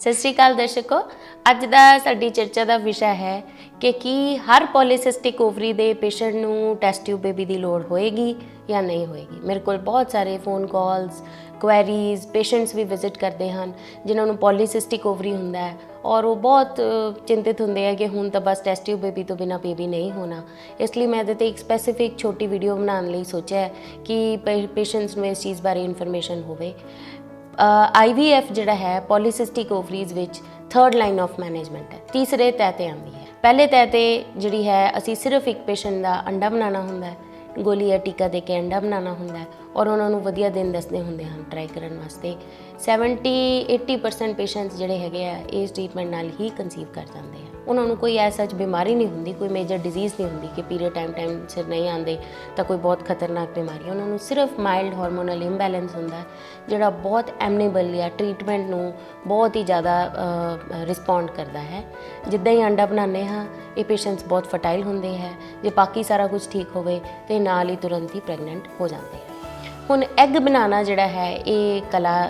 सत श्री अकाल दर्शकों, अज दा साडी चर्चा का विषय है कि हर पॉलीसिस्टिक ओवरी दे पेशेंट नूं टेस्ट ट्यूब बेबी की लोड़ होएगी या नहीं होएगी। मेरे को बहुत सारे फोन कॉल्स, क्वेरीज, पेशेंट्स भी विजिट करते हैं जिन्होंने पॉलीसिस्टिक ओवरी हुंदा है और वो बहुत चिंतित होंगे हैं कि हुण तो बस टेस्ट ट्यूब बेबी तो बिना बेबी नहीं होना। इसलिए मैं इहदे ते एक स्पैसीफिक छोटी वीडियो बनाने लई सोचा है कि पेशेंट्स में इस चीज़ बारे इन्फॉर्मेशन होवे। IVF जिहड़ा है polycystic ovaries which third line of management है, तीसरे तय ते आंदी है। पहले तय ते जिहड़ी है असी सिर्फ एक पेशेंट का अंडा बनाना हुंदा है, गोली या टीका दे के अंडा बनाना हुंदा है और उन्होंने वधिया दिन दसने हुंदे हैं ट्राई करने वास्ते। 70-80% पेशेंट्स जिहड़े हैगे आ इस ट्रीटमेंट नाल ही कंसीव कर जाते हैं। उन्होंने कोई ऐसा बीमारी नहीं होंदी, कोई मेजर डिजीज़ नहीं होंदी कि पीरियड टाइम सिर नहीं आते तो कोई बहुत खतरनाक बीमारी। उन्होंने सिर्फ माइल्ड हार्मोनल इंबैलेंस होंदा है जिहड़ा बहुत एमनेबल या ट्रीटमेंट नूं बहुत ही ज़्यादा रिस्पॉन्ड करता है। जिद्दां ही अंडा बनाने हाँ ये पेशेंट्स बहुत फर्टाइल होंदे हैं, जो बाकी सारा कुछ ठीक होवे तो नाल ही तुरंत ही प्रैगनेंट हो जाते हैं। हुण एग बनाना जिहड़ा है ये कला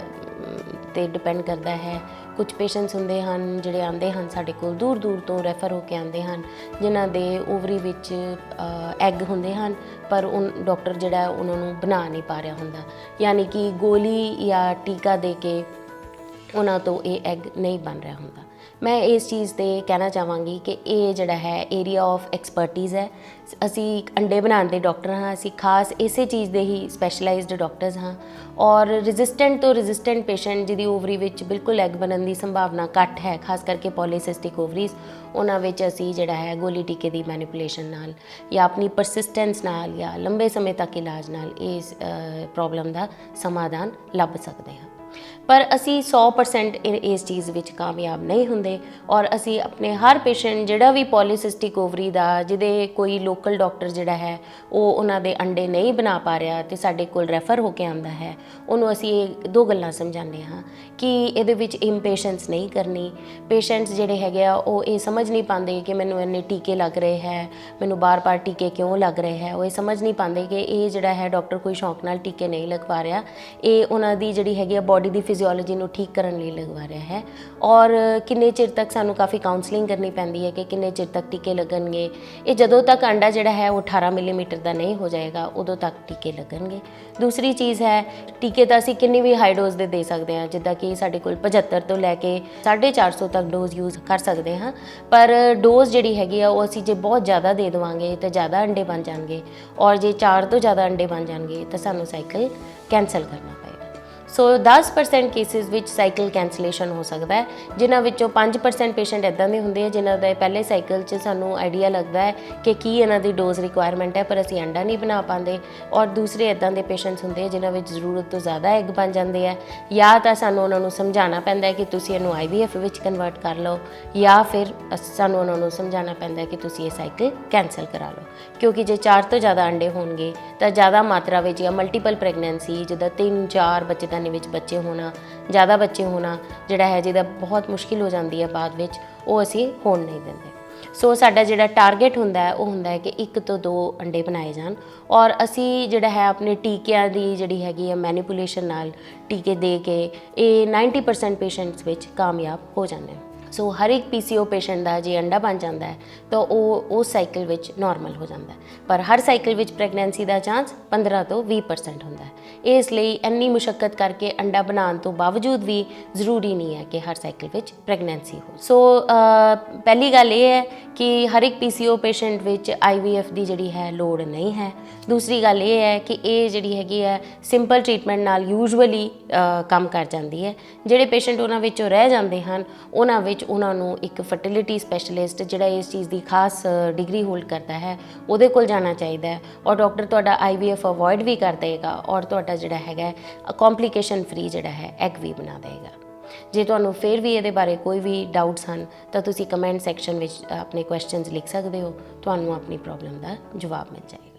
ते डिपेंड करता है। कुछ पेशेंट्स होंदे हन जिहड़े आंदे हन साडे कोल दूर दूर तो रैफर होके आंदे हन जिन्हां दे ओवरी विच एग होंदे हन पर उन डॉक्टर जिहड़ा उन्हां नूं बना नहीं पा रहा हुंदा, यानी कि गोली या टीका दे के उन्हां तो ये एग नहीं बन रहा हुंदा। मैं इस चीज़ ते कहना चाहांगी कि ये जिहड़ा है एरिया ऑफ एक्सपर्टीज़ है। असी अंडे बनाने दे डॉक्टर हाँ, असी खास इसे चीज़ दे ही स्पैशलाइज्ड डॉक्टर्स हाँ। और रेजिस्टेंट तो रेजिस्टेंट पेशेंट जिहदी ओवरी विच बिल्कुल एग बनने की संभावना घट है, खास करके पॉलीसिस्टिक ओवरीज, उन्हां विच असी जिहड़ा है गोली टीके की मैनिपुलेशन नाल या अपनी परसिस्टेंस नाल या लंबे समय तक इलाज नाल इस प्रॉब्लम का समाधान लभ सकते हैं। पर असी 100% इस चीज़ विच कामयाब नहीं होंदे और असी अपने हर पेशेंट जिहड़ा भी पॉलीसिस्टिक ओवरी दा जिहदे कोई लोकल डॉक्टर जिहड़ा है वो उन्हां दे अंडे नहीं बना पा रहा तो साडे कोल रैफर होके आंदा है, उन्होंने असी दो गल्लां समझाने हाँ कि इहदे विच इंपेशेंस नहीं करनी। पेशेंट्स जिहड़े हैगे आ वो ये समझ नहीं पाते कि मैनूं इन्ने टीके लग रहे हैं, मैनूं बार बार टीके क्यों लग रहे हैं। वो ये समझ नहीं पाते कि ये जिहड़ा है डॉक्टर कोई शौक नाल टीके नहीं लगवा रहा, ये उन्हां दी जिहड़ी हैगी बॉडी की फिजियोलॉजी नूं ठीक करन लई लगवा रहा है। और किन्ने चिर तक सानूं काफ़ी काउंसलिंग करनी पैंदी है कि किन्ने चिर तक टीके लगणगे। ये जदों तक अंडा जिहड़ा है वो 18 मिलीमीटर का नहीं हो जाएगा उदों तक टीके लगणगे। दूसरी चीज़ है टीके तो असीं किन्नी भी हाई डोज दे दे सकते हैं, जिद्दां कि साडे कोल 75 तो लैके 450 तक डोज यूज़ कर सकते हैं। पर डोज जिहड़ी हैगी आ वो असीं जे बहुत ज़्यादा दे देवांगे तो ज़्यादा अंडे बन जाणगे और जे 4 तो ज़्यादा अंडे बन जाणगे तो सानूं साइकिल कैंसल करना पएगा। सो 10% केसिस विच साइकिल कैंसलेशन हो सकता है, जिन्हां विचों 5% पेशेंट इदां दे हुंदे जिन्हां दा पहले साइकिल च सानूं आइडिया लगता है कि इन्हां दी डोज रिक्वायरमेंट है पर असीं अंडा नहीं बना पाते। और दूसरे इदां दे पेशेंट्स हुंदे जिन्हां विच जरूरत तो ज़्यादा एग बन जाते हैं, या तो सानूं उन्हां नूं समझाना पैंदा है कि तुसीं इहनूं IVF विच कन्वर्ट कर लो, या फिर सानूं उन्हां नूं समझाना पैंदा है कि तुसीं ये साइकिल कैंसल करा लो। क्योंकि जे 4 तो ज़्यादा अंडे होणगे तो ज़्यादा मात्रा विच या मल्टीपल प्रैगनेंसी जिद्दां 3-4 बच्चेदानी विच बच्चे होना, ज़्यादा बच्चे होना जिहड़ा है जिहदा बहुत मुश्किल हो जाती है बाद विच, वो असीं होण नहीं देंदे। सो साडा जिहड़ा टारगेट हुंदा है वो हुंदा है कि 1 तो 2 अंडे बनाए जान और असी जिहड़ा है अपने टीकिਆਂ ਦੀ जिहड़ी हैगी है मैनिपुलेशन नाल टीके दे के ये 90% पेशेंट्स विच कामयाब हो जाते हैं। सो हर एक PCO पेशेंट का जे अंडा बन जाता है तो उस साइकिल विच नॉर्मल हो जाता है, पर हर साइकिल विच प्रैगनेंसी का चांस 15 तो 20% होंदा है। इसलिए इन्नी मुशक्कत करके अंडा बनाने तो बावजूद भी ज़रूरी नहीं है कि हर साइकिल विच प्रैगनेंसी हो। सो पहली गल ये है कि हर एक PCO पेशेंट विच IVF की जिहड़ी है लोड़ नहीं है। दूसरी गल ये है कि ये जिहड़ी हैगी है सिंपल ट्रीटमेंट नाल यूजुअली काम कर जाती है। जिहड़े पेशेंट उन्हां विचों रह जाते हैं उन्हां विच उन्हां नूं एक फर्टिलिटी स्पैशलिस्ट जिहड़ा इस चीज़ की खास डिग्री होल्ड करता है उहदे कोल जाना चाहिए है और डॉक्टर तुहाडा IVF अवॉइड भी कर देगा और तुहाडा जिहड़ा हैगा कॉम्प्लीकेशन फ्री जिहड़ा है एग भी बना देगा। जे तुहानूं फिर भी इहदे बारे कोई भी डाउट्स हैं तो तुसीं कमेंट सैक्शन विच अपने क्वेश्चनस लिख सकते हो, तुहानूं अपनी प्रॉब्लम का जवाब मिल जाएगा।